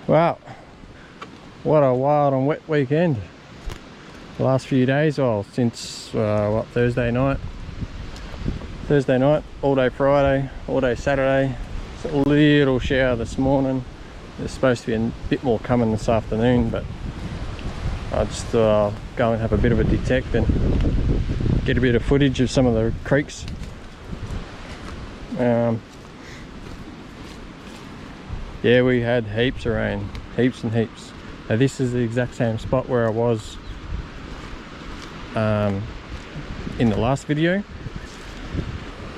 Wow, what a wild and wet weekend. The last few days, well, since what, Thursday night, all day Friday, all day Saturday. It's a little shower this morning. There's supposed to be a bit more coming this afternoon, but I just go and have a bit of a detect and get a bit of footage of some of the creeks. Yeah, we had heaps of rain, heaps and heaps. Now this is the exact same spot where I was in the last video,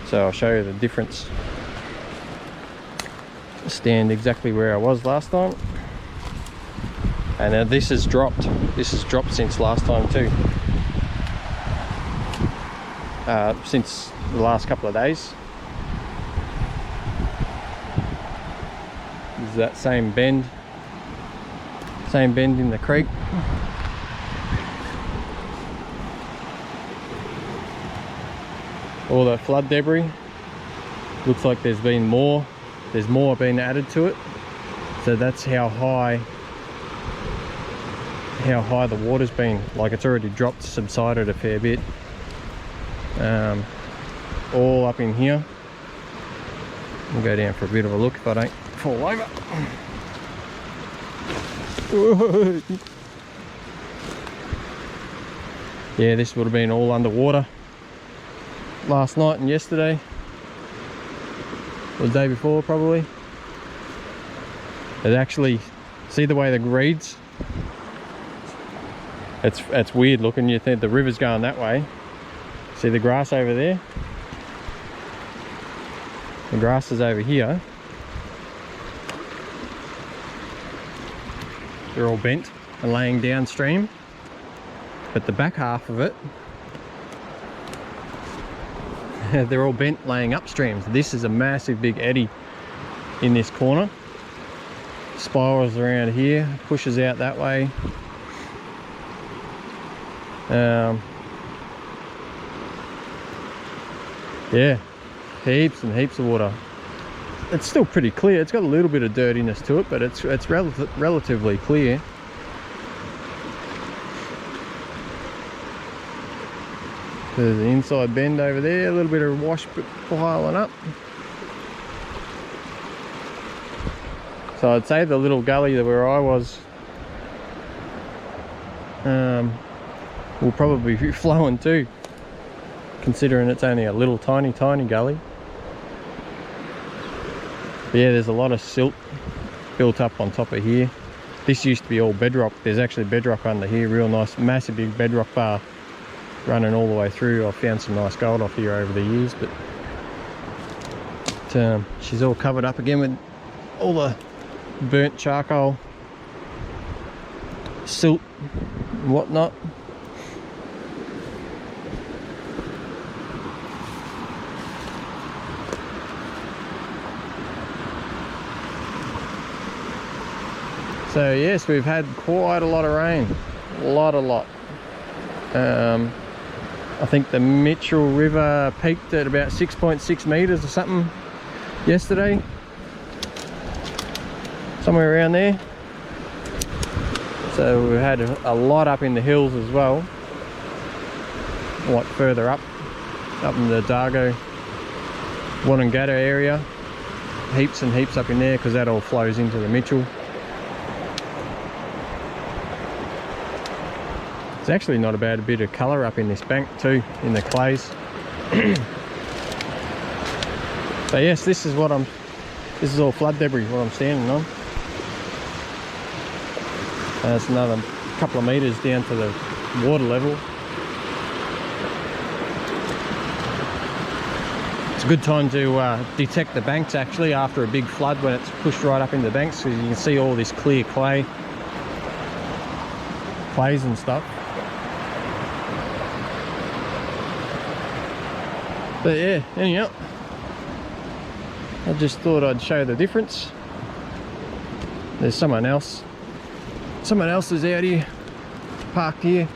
so I'll show you the difference. Stand exactly where I was last time, and now this has dropped. This has dropped since last time too, since the last couple of days. There's that same bend in the creek. All that flood debris. Looks like there's more been added to it. So that's how high the water's been. Like, it's already dropped, subsided a fair bit. All up in here. I'll go down for a bit of a look if I don't fall over. Yeah, this would have been all underwater last night and yesterday, or the day before probably. It actually, see the way the reeds, it's weird looking. You think the river's going that way. See the grass over there? The grass is over here. They're all bent and laying downstream, but the back half of it, they're all bent laying upstream. This is a massive big eddy in this corner. Spirals around here, pushes out that way. Yeah, heaps and heaps of water. It's still pretty clear. It's got a little bit of dirtiness to it, but it's relatively clear. There's the inside bend over there, a little bit of wash piling up. So I'd say the little gully where I was will probably be flowing too, considering it's only a little tiny gully. But yeah, there's a lot of silt built up on top of here. This used to be all bedrock. There's actually bedrock under here, real nice, massive big bedrock bar running all the way through. I've found some nice gold off here over the years, but she's all covered up again with all the burnt charcoal, silt and whatnot. So yes, we've had quite a lot of rain, a lot. I think the Mitchell River peaked at about 6.6 meters or something yesterday, somewhere around there. So we've had a lot up in the hills as well, like further up in the Dargo, Wonnangata area. Heaps and heaps up in there, because that all flows into the Mitchell. It's actually not a bad bit of colour up in this bank too, in the clays. So yes, this is all flood debris, what I'm standing on. That's another couple of metres down to the water level. It's a good time to detect the banks actually after a big flood, when it's pushed right up in the banks, because you can see all this clear clays and stuff. But yeah, anyhow, I just thought I'd show the difference. There's someone else is out here, parked here,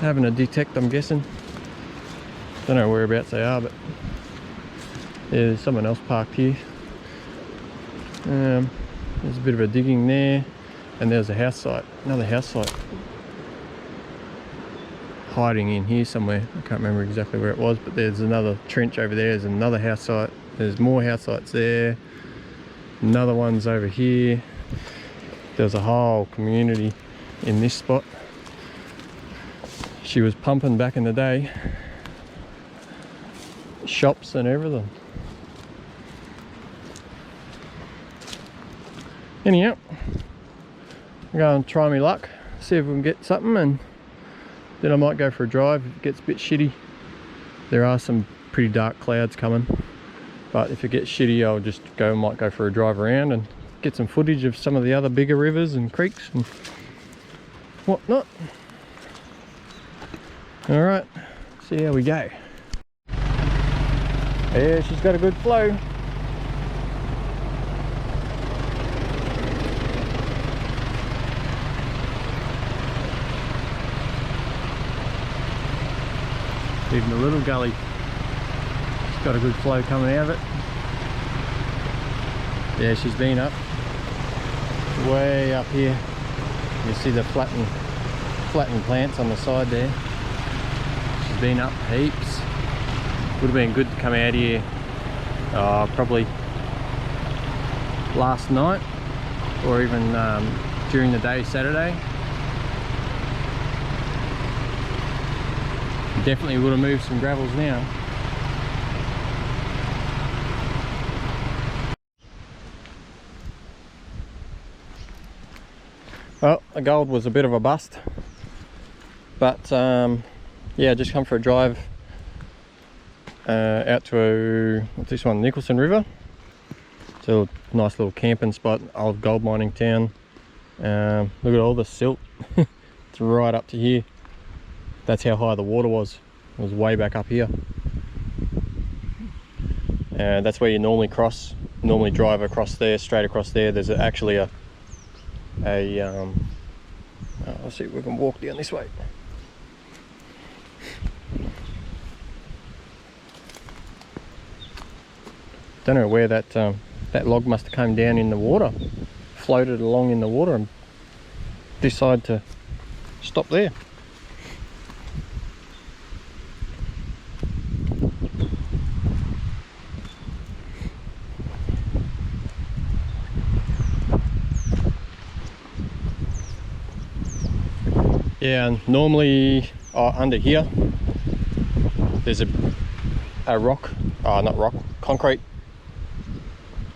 having a detect, I'm guessing. Don't know whereabouts they are, but yeah, there's someone else parked here. There's a bit of a digging there, and there's a house site, another house site hiding in here somewhere. I can't remember exactly where it was, but there's another trench over there. There's another house site. There's more house sites there. Another one's over here. There's a whole community in this spot. She was pumping back in the day. Shops and everything. Anyhow, I'm going to try my luck, see if we can get something, and then I might go for a drive if it gets a bit shitty. There are some pretty dark clouds coming, but if it gets shitty, I'll just might go for a drive around and get some footage of some of the other bigger rivers and creeks and whatnot. Alright, see how we go. Yeah, she's got a good flow. Even the little gully, she's got a good flow coming out of it. Yeah, she's been up, way up here. You see the flattened plants on the side there. She's been up heaps. Would have been good to come out here probably last night, or even during the day Saturday. Definitely would have moved some gravels now. Well, the gold was a bit of a bust, but yeah, just come for a drive out to, what's this one, Nicholson River. It's a nice little camping spot, old gold mining town. Look at all the silt. It's right up to here. That's how high the water was. It was way back up here. That's where you normally drive across there, straight across there. There's actually let's see if we can walk down this way. Don't know where that log must have come down in the water, floated along in the water, and decided to stop there. Yeah, and normally under here there's a rock, not rock, concrete,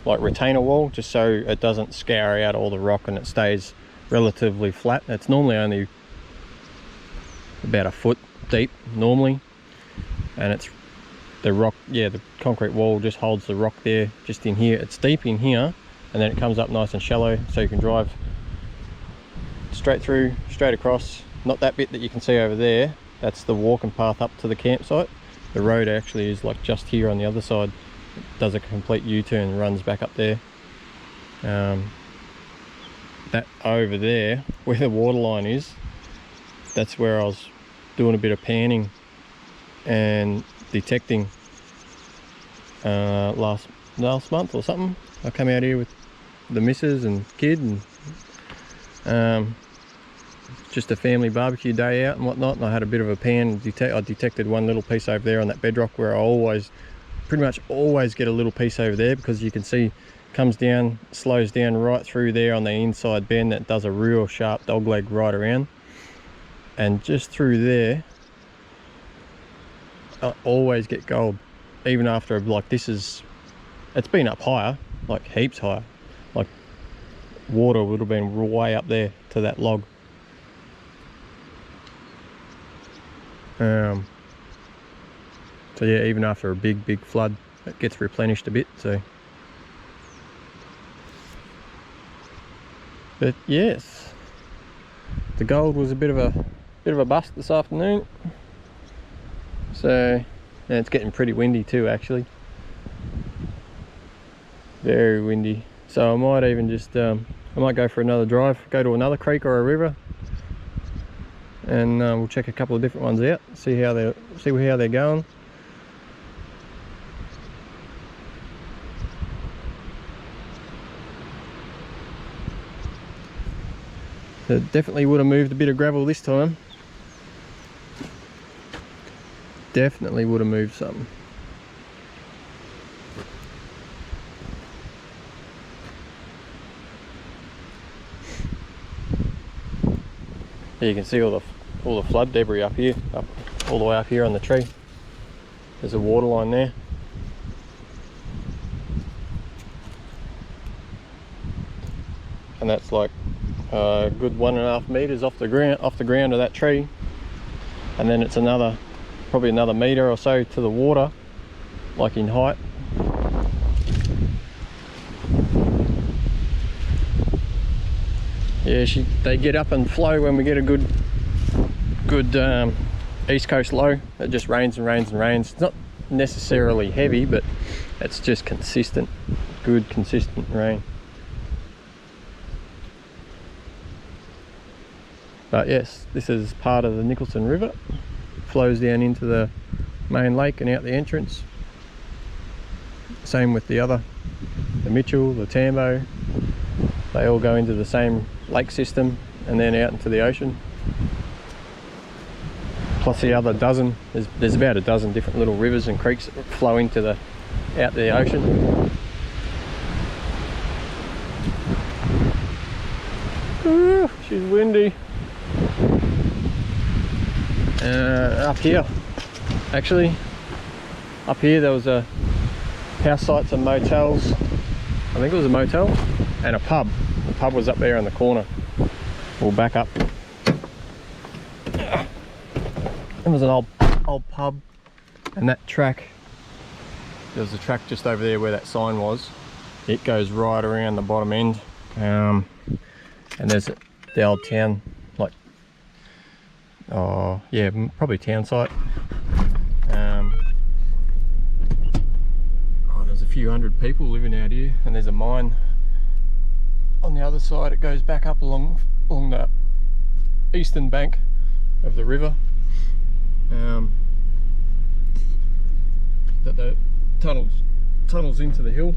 like retainer wall, just so it doesn't scour out all the rock and it stays relatively flat. It's normally only about a foot deep normally, and it's the rock, yeah, the concrete wall just holds the rock there, just in here. It's deep in here, and then it comes up nice and shallow, so you can drive straight through, straight across. Not that bit that you can see over there, that's the walking path up to the campsite. The road actually is like just here on the other side. It does a complete U-turn, runs back up there. That over there, where the water line is, that's where I was doing a bit of panning and detecting last month or something. I come out here with the missus and kid, and just a family barbecue day out and whatnot, and I had a bit of a pan. I detected one little piece over there on that bedrock, where I pretty much always get a little piece over there, because you can see comes down, slows down right through there on the inside bend, that does a real sharp dog leg right around, and just through there I always get gold, even after, like, it's been up higher, like heaps higher, like water would have been way up there to that log. So yeah, even after a big flood, it gets replenished a bit. So, but yes, the gold was a bit of a bust this afternoon. So, and it's getting pretty windy too, actually. Very windy. So I might even just I might go for another drive, go to another creek or a river, and we'll check a couple of different ones out, see how they're going. It definitely would have moved a bit of gravel this time. Definitely would have moved something. Here you can see all the flood debris up here, all the way up here on the tree. There's a water line there. And that's like a good 1.5 meters off the ground of that tree. And then it's probably another meter or so to the water, like in height. Yeah, they get up and flow when we get a good east coast low. It just rains and rains and rains. It's not necessarily heavy, but it's just consistent, good consistent rain. But yes, this is part of the Nicholson River. Flows down into the main lake and out the entrance. Same with the Mitchell, the Tambo. They all go into the same lake system and then out into the ocean. Plus the other dozen, there's about a dozen different little rivers and creeks that flow out the ocean. Ooh, she's windy. Up here, actually, up here there was a house sites and motels. I think it was a motel and a pub. The pub was up there in the corner. We'll back up. There was an old pub, and that track, there was a track just over there where that sign was. It goes right around the bottom end, and there's the old town, like, oh yeah, probably town site. There's a few hundred people living out here, and there's a mine on the other side. It goes back up along the eastern bank of the river. That the tunnels into the hill.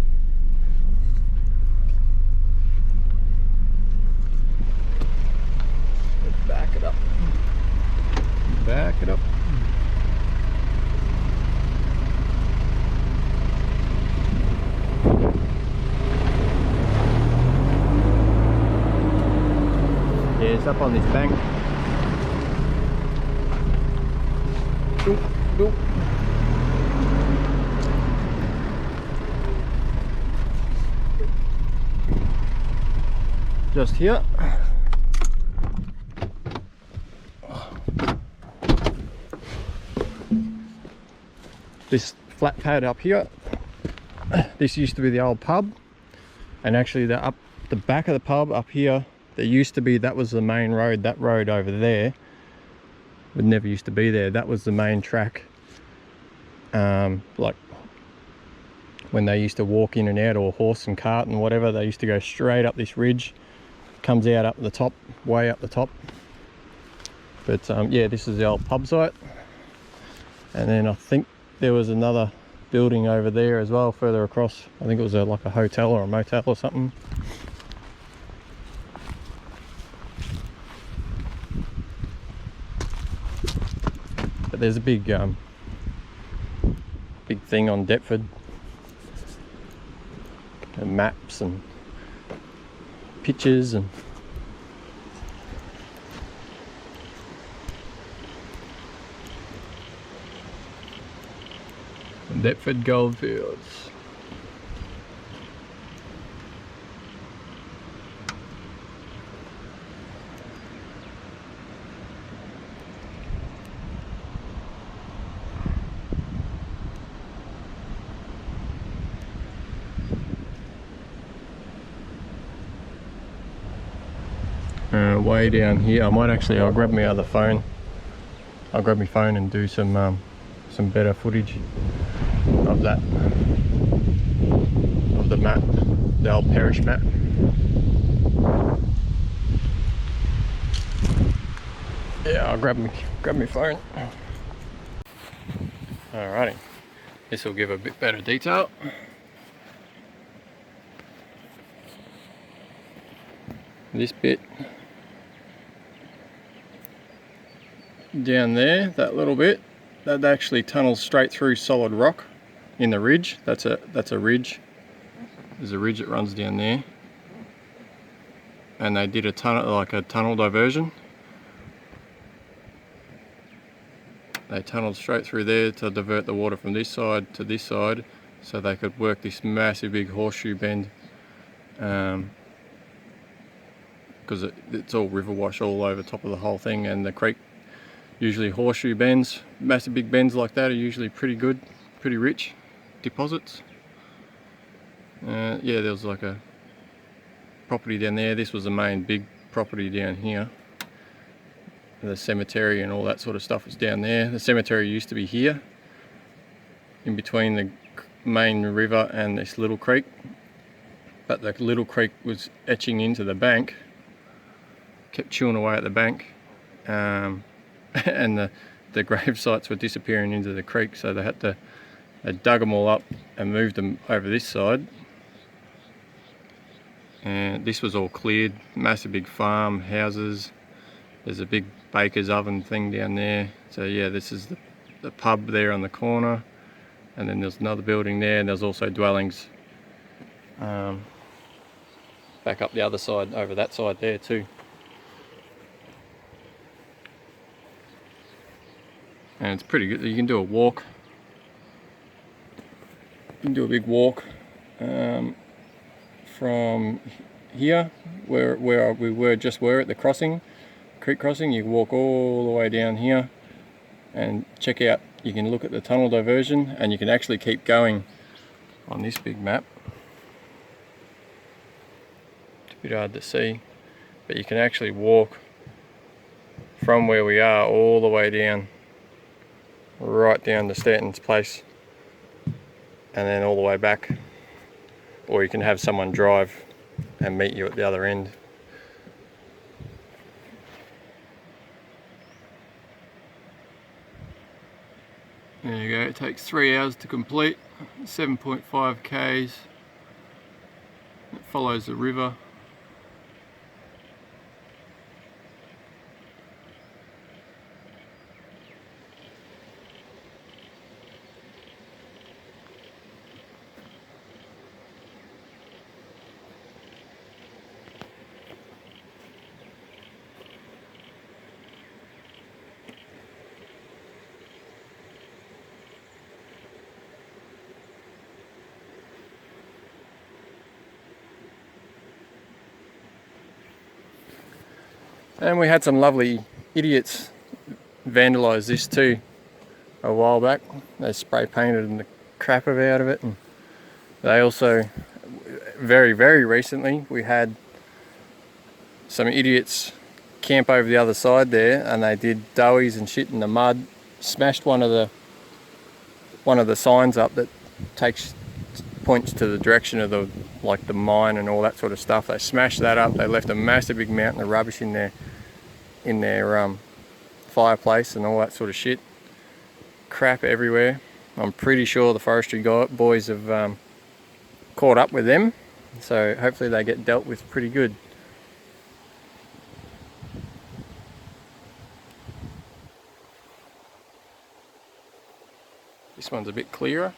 Let's back it up. Back it up. Yeah, it's up on this bank. Doop, doop. Just here. This flat pad up here, this used to be the old pub, and actually the back of the pub up here, there used to be, that was the main road. That road over there would never used to be there. That was the main track, like when they used to walk in and out, or horse and cart and whatever, they used to go straight up this ridge, comes out up the top, way up the top. But yeah, this is the old pub site, and then I think there was another building over there as well further across. I think it was like a hotel or a motel or something. But there's a big thing on Deptford, and maps and pictures and Deptford Goldfields. Way down here, I'll grab my other phone. I'll grab my phone and do some better footage of that, of the map, the old parish map. Yeah, I'll grab my phone. Alrighty, this will give a bit better detail. This bit down there, that little bit, that actually tunnels straight through solid rock in the ridge. That's a ridge. There's a ridge that runs down there, and they did a tunnel diversion. They tunneled straight through there to divert the water from this side to this side, so they could work this massive big horseshoe bend, because it's all river wash all over top of the whole thing. And the creek, usually horseshoe bends, massive big bends like that, are usually pretty good, pretty rich deposits. Yeah, there was like a property down there. This was the main big property down here. The cemetery and all that sort of stuff was down there. The cemetery used to be here, in between the main river and this little creek, but the little creek was etching into the bank, kept chewing away at the bank, and the grave sites were disappearing into the creek, so they dug them all up and moved them over this side. And this was all cleared, massive big farm, houses. There's a big baker's oven thing down there. So yeah, this is the pub there on the corner, and then there's another building there, and there's also dwellings back up the other side, over that side there too. And it's pretty good. You can do a walk. You can do a big walk from here, where we were at the crossing, creek crossing. You can walk all the way down here and check out. You can look at the tunnel diversion, and you can actually keep going on this big map. It's a bit hard to see, but you can actually walk from where we are all the way down, right down to Stanton's place, and then all the way back. Or you can have someone drive and meet you at the other end. There you go, it takes 3 hours to complete, 7.5 k's. It follows the river. And we had some lovely idiots vandalise this too a while back. They spray painted the crap out of it, and they also, very recently, we had some idiots camp over the other side there, and they did doughies and shit in the mud, smashed one of the signs up that points to the direction of the mine and all that sort of stuff. They smashed that up. They left a massive big mountain of rubbish in their fireplace and all that sort of shit. Crap everywhere. I'm pretty sure the forestry boys have caught up with them, so hopefully they get dealt with pretty good. This one's a bit clearer.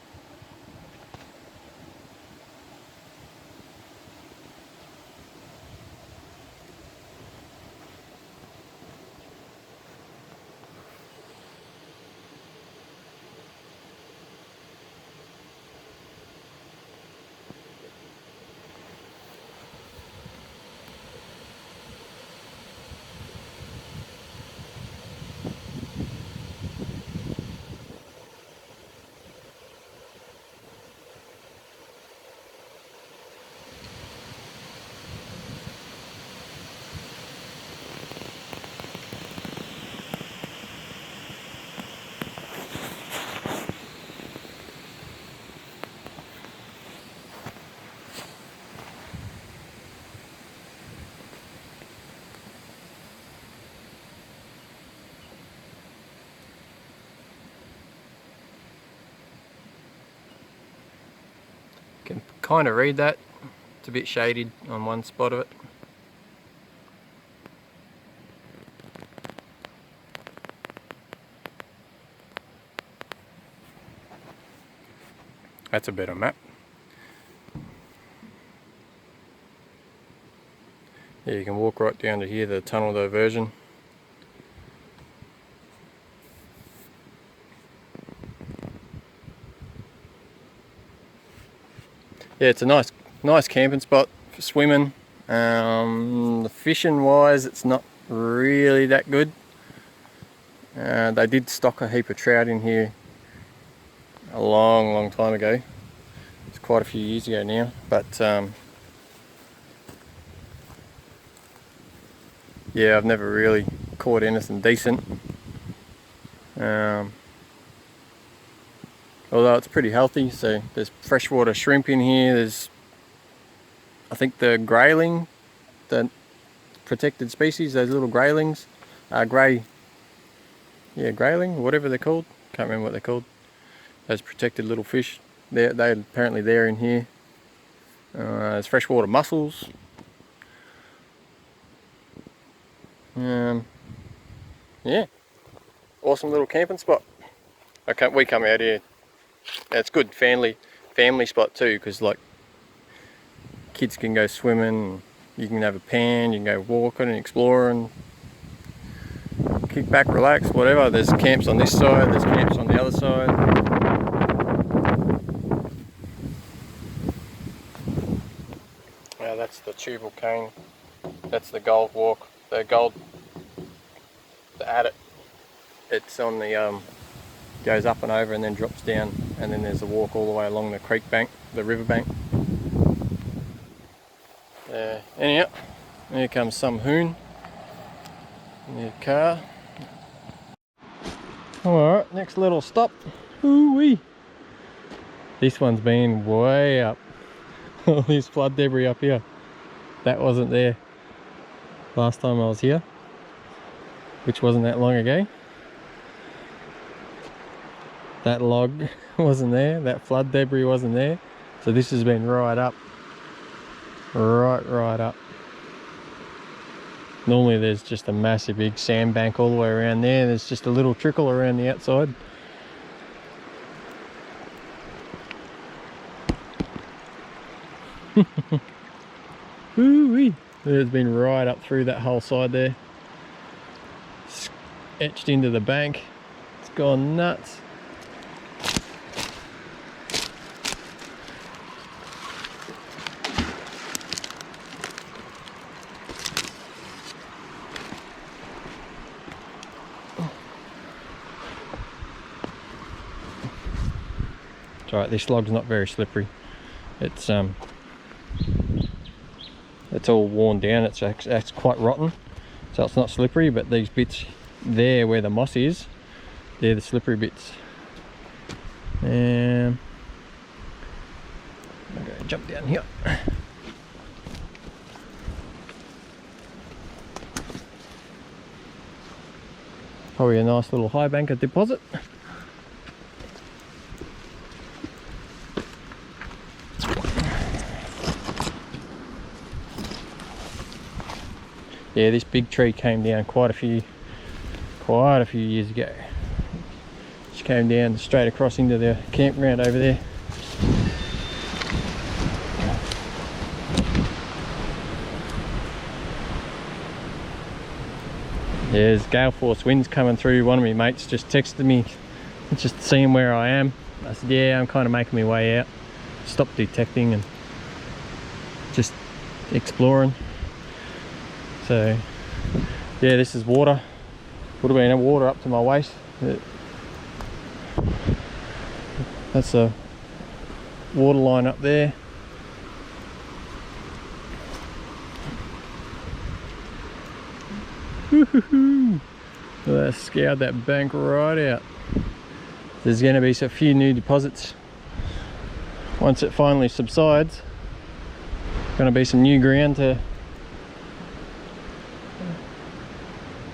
Can kind of read that. It's a bit shaded on one spot of it. That's a better map. Yeah, you can walk right down to here, the tunnel diversion. Yeah, it's a nice camping spot for swimming. The fishing wise, it's not really that good. They did stock a heap of trout in here a long time ago. It's quite a few years ago now, but yeah, I've never really caught anything decent. Although it's pretty healthy, so there's freshwater shrimp in here. There's, I think, the grayling, the protected species, those little graylings, grayling, whatever they're called. Can't remember what they're called. Those protected little fish. They're apparently there in here. There's freshwater mussels. Yeah, awesome little camping spot. We come out here. It's good family spot too, because like kids can go swimming, you can have a pan, you can go walking and exploring, kick back, relax, whatever. There's camps on this side, there's camps on the other side. Now that's the tubal cane, that's the gold walk, the adit. It's on the goes up and over and then drops down, and then there's a walk all the way along the creek bank, the river bank. Anyhow, here comes some hoon in the car. Alright, next little stop. Ooh-wee. This one's been way up. All this flood debris up here. That wasn't there last time I was here, which wasn't that long ago. That log wasn't there, that flood debris wasn't there. So this has been right up. Right up. Normally there's just a massive big sandbank all the way around there. There's just a little trickle around the outside. Woo-wee. It's been right up through that whole side there. It's etched into the bank. It's gone nuts. It's alright, this log's not very slippery. It's all worn down, it's quite rotten, so it's not slippery, but these bits there where the moss is, they're the slippery bits. I'm going to jump down here. Probably a nice little high banker deposit. Yeah, this big tree came down quite a few years ago. Just came down straight across into the campground over there. Yeah, there's gale force winds coming through. One of my mates just texted me, just seeing where I am. I said, yeah, I'm kind of making my way out. Stopped detecting and just exploring. So yeah, this is water. Would have been water up to my waist. That's a water line up there. Woohoo! That scoured that bank right out. There's going to be a few new deposits once it finally subsides. Going to be some new ground to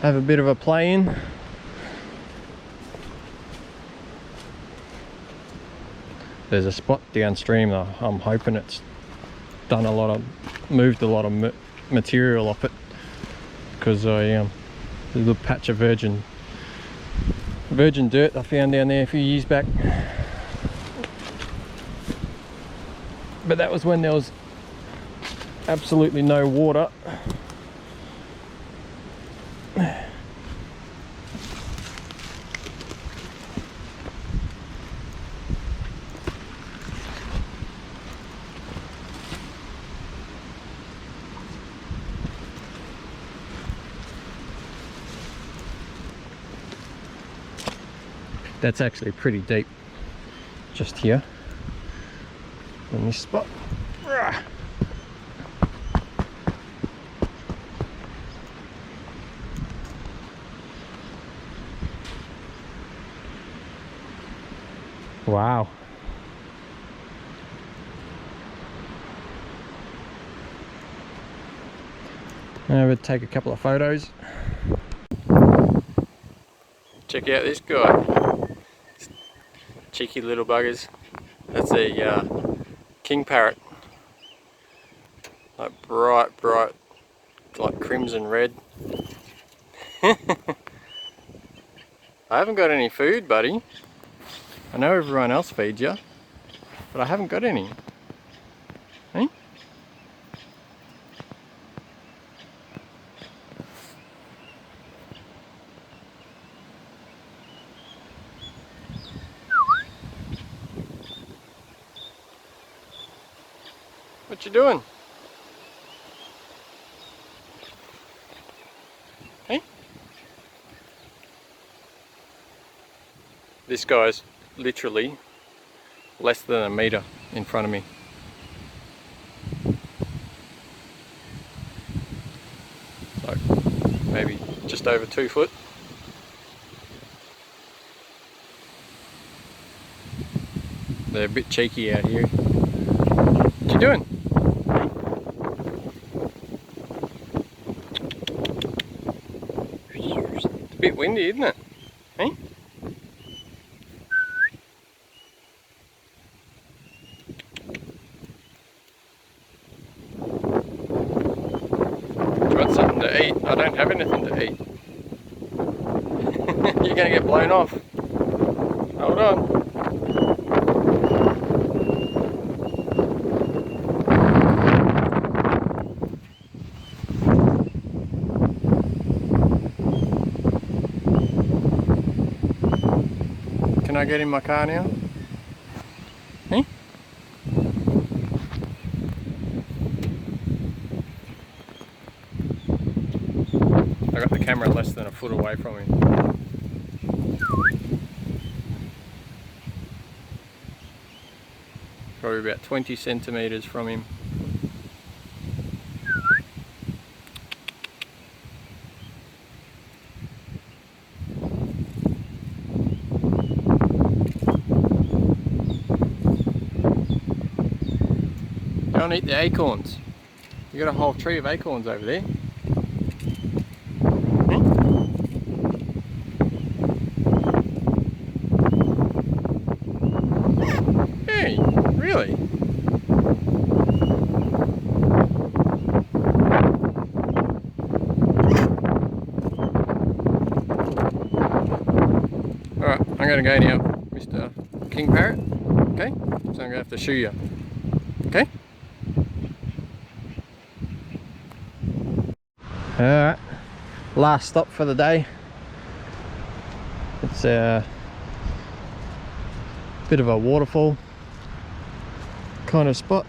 have a bit of a play in. There's a spot downstream though. I'm hoping it's done moved a lot of material off it, because there's a little patch of virgin dirt I found down there a few years back. but that was when there was absolutely no water. That's actually pretty deep, just here in this spot. Wow. I would take a couple of photos. Check out this guy. Cheeky little buggers. That's a king parrot. Like bright, like crimson red. I haven't got any food, buddy. I know everyone else feeds you, but I haven't got any. Hey? What you doing? Hey? This guy's literally less than a metre in front of me. So maybe just over 2 foot. They're a bit cheeky out here. What you doing? It's a bit windy, isn't it? Hey? Do you want something to eat? I don't have anything to eat. You're going to get blown off. Hold on. Can I get in my car now? Hey? I got the camera less than a foot away from him. Probably about 20 centimetres from him. Don't eat the acorns. You got a whole tree of acorns over there. Hey, really? Alright, I'm going to go now, Mr. King Parrot. Okay? So I'm going to have to shoo you. Okay? Alright, last stop for the day. It's a bit of a waterfall kind of spot.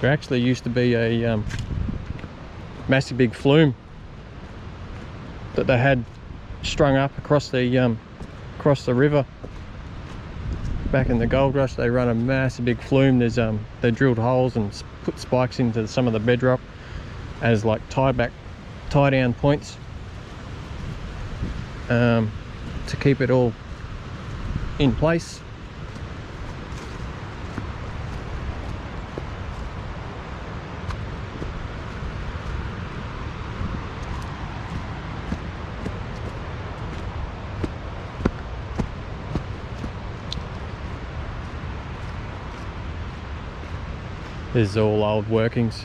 There actually used to be a massive big flume that they had strung up across the river. Back in the gold rush, they run a massive big flume. There's they drilled holes and put spikes into some of the bedrock as like tie down points to keep it all in place. This is all old workings.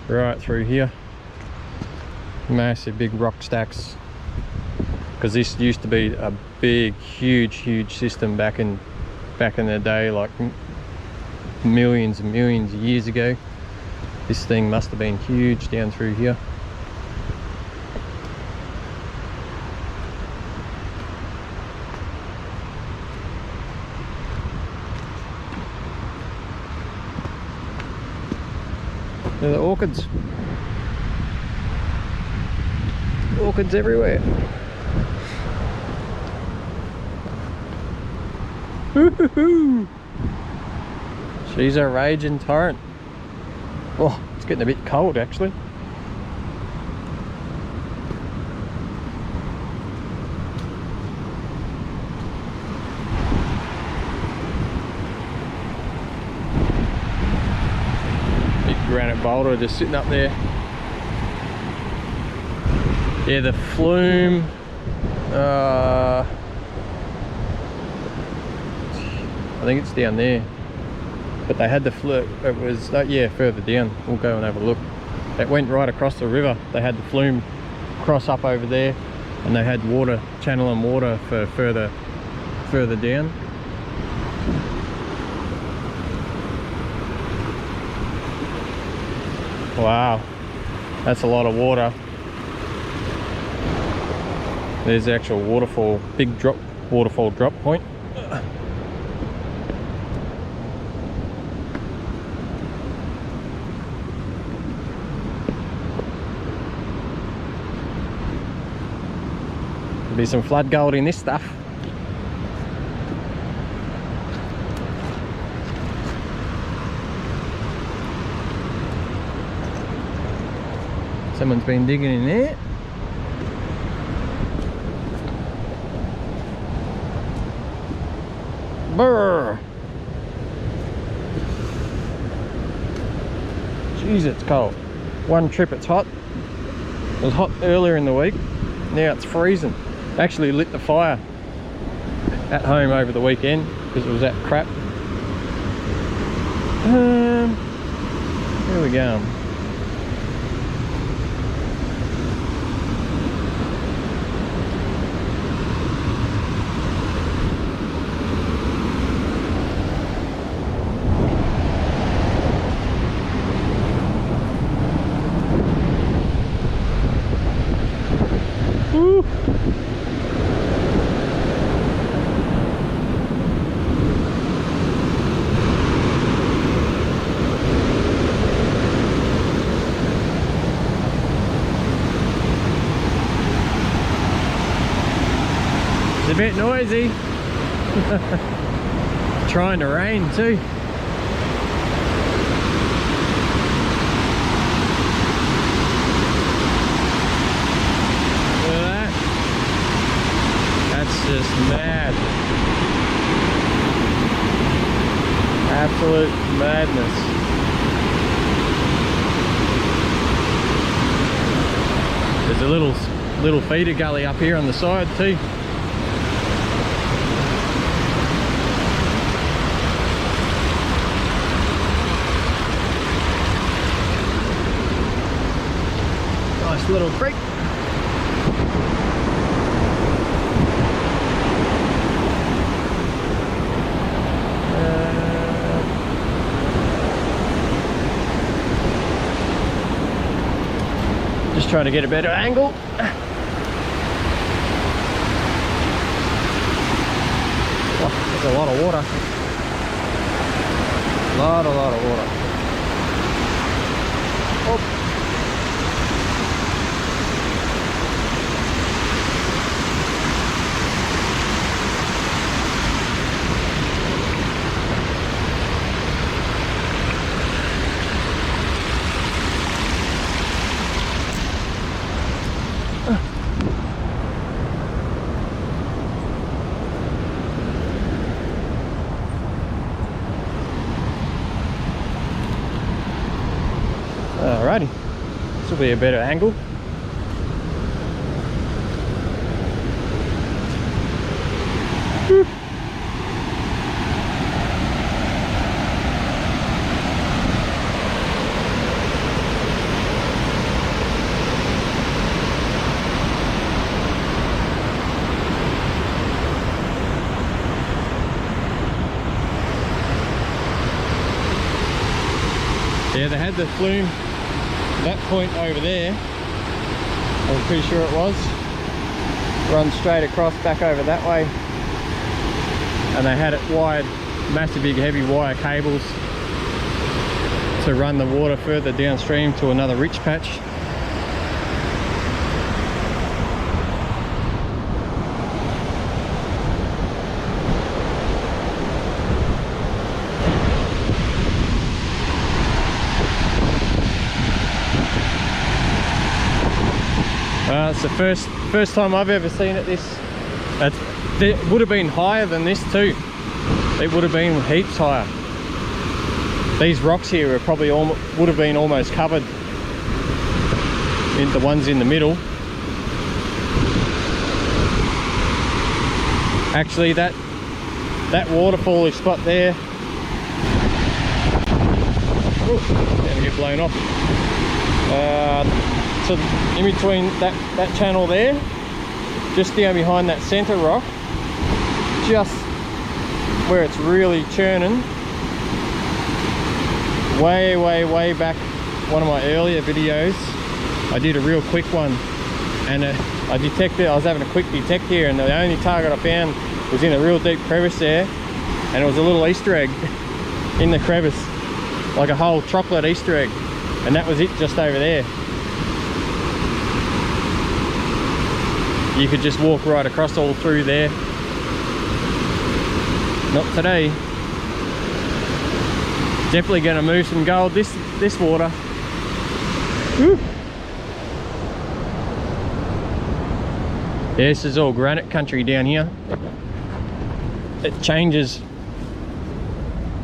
Right through here. Massive big rock stacks. because this used to be a big, huge system back in the day, like millions and millions of years ago. This thing must have been huge down through here. There are the orchids. Orchids everywhere. Woohoo! She's a raging torrent. Oh, it's getting a bit cold actually. Big granite boulder just sitting up there. Yeah, the flume. I think it's down there, but they had the flume. It was yeah, further down. We'll go and have a look. It went right across the river. They had the flume cross up over there, and they had water, channel and water for further down. Wow, that's a lot of water. There's the actual waterfall, big waterfall drop point. There'll be some flood gold in this stuff. Someone's been digging in there. Brr. Jeez, it's cold. One trip it's hot. It was hot earlier in the week. Now it's freezing. Actually lit the fire at home over the weekend because it was that crap. Here we go. Woo. It's a bit noisy. Trying to rain too. Look at that. That's just mad. Absolute madness. There's a little feeder gully up here on the side too. Nice little creek. Just trying to get a better angle. Oh, there's a lot of water. Lot of water. Oh. Alrighty, this will be a better angle. Whew. Yeah, they had the flume, that point over there, I'm pretty sure it was, run straight across back over that way, and they had it wired, massive big heavy wire cables to run the water further downstream to another rich patch. It's the first time I've ever seen it. It would have been higher than this too. It would have been heaps higher. These rocks here are probably would have been almost covered in the ones in the middle. Actually, that waterfall spot there, gonna get blown off. So in between that channel there, just down behind that center rock, just where it's really churning, way back, one of my earlier videos, I did a real quick one, and I was having a quick detect here, and the only target I found was in a real deep crevice there, and it was a little Easter egg in the crevice, like a whole chocolate Easter egg, and that was it, just over there. You could just walk right across all through there. Not today. Definitely going to move some gold this water. Woo. This is all granite country down here. It changes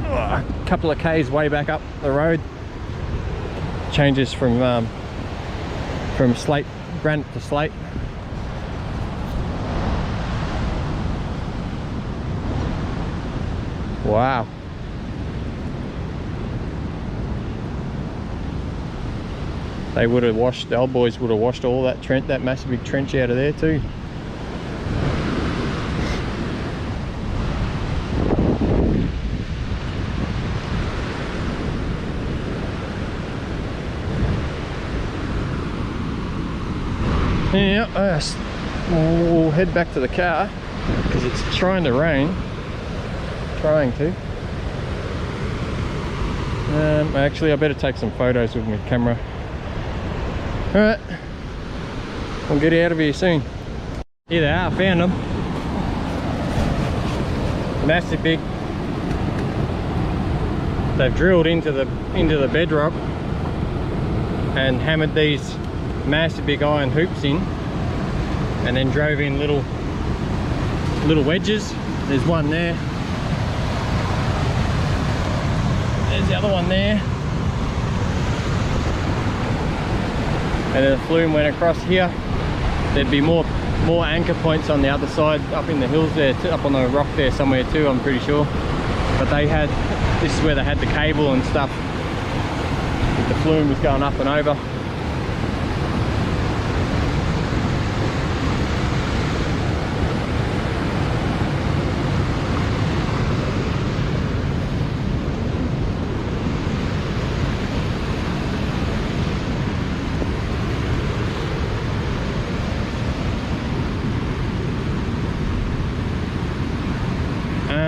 a couple of k's way back up the road. Changes from slate, granite to slate. Wow. They would have washed, the old boys would have washed all that trench, that massive big trench out of there too. Yeah, we'll head back to the car because it's trying to rain. Actually, I better take some photos with my camera. Alright, we'll get out of here soon. Here they are, found them. Massive big. They've drilled into the bedrock and hammered these massive big iron hoops in, and then drove in little wedges. There's one there. There's the other one there, and then the flume went across here. There'd be more anchor points on the other side, up in the hills there, up on the rock there somewhere too, I'm pretty sure. But this is where they had the cable and stuff. The flume was going up and over.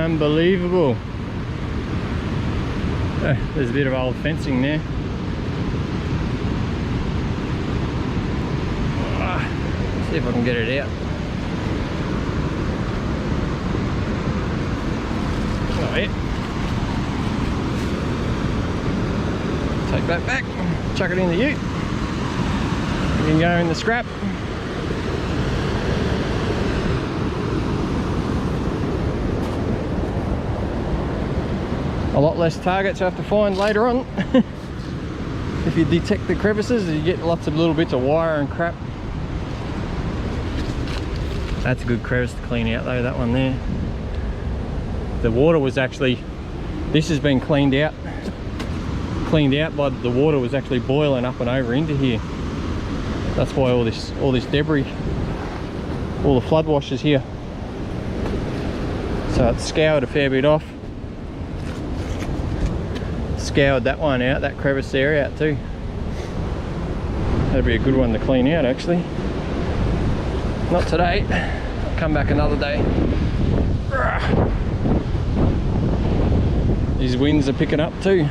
Unbelievable. There's a bit of old fencing there. See if I can get it out. Oh, yeah. Take that back, chuck it in the ute. You can go in the scrap. A lot less targets you have to find later on. If you detect the crevices, you get lots of little bits of wire and crap. That's a good crevice to clean out though, that one there. The water was actually, this has been cleaned out by the water was actually boiling up and over into here. That's why all this debris, all the flood washes here. So it's scoured a fair bit off. scoured that one out, that crevice there out too. That'd be a good one to clean out actually. Not today, I'll come back another day. These winds are picking up too.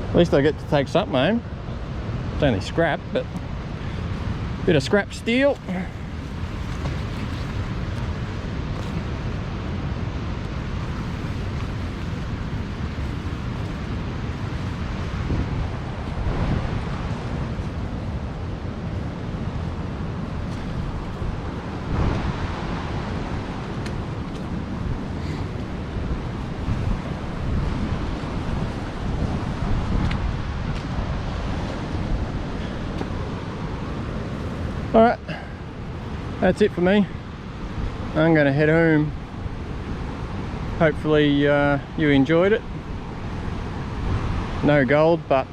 At least I get to take something home. It's only scrap, but a bit of scrap steel. Alright, that's it for me. I'm going to head home. Hopefully you enjoyed it. No gold, but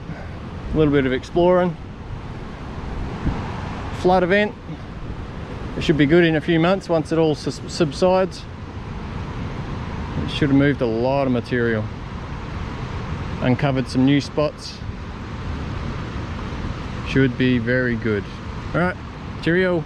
a little bit of exploring. Flood event. It should be good in a few months once it all subsides. It should have moved a lot of material. Uncovered some new spots. Should be very good. Alright. Cheerio.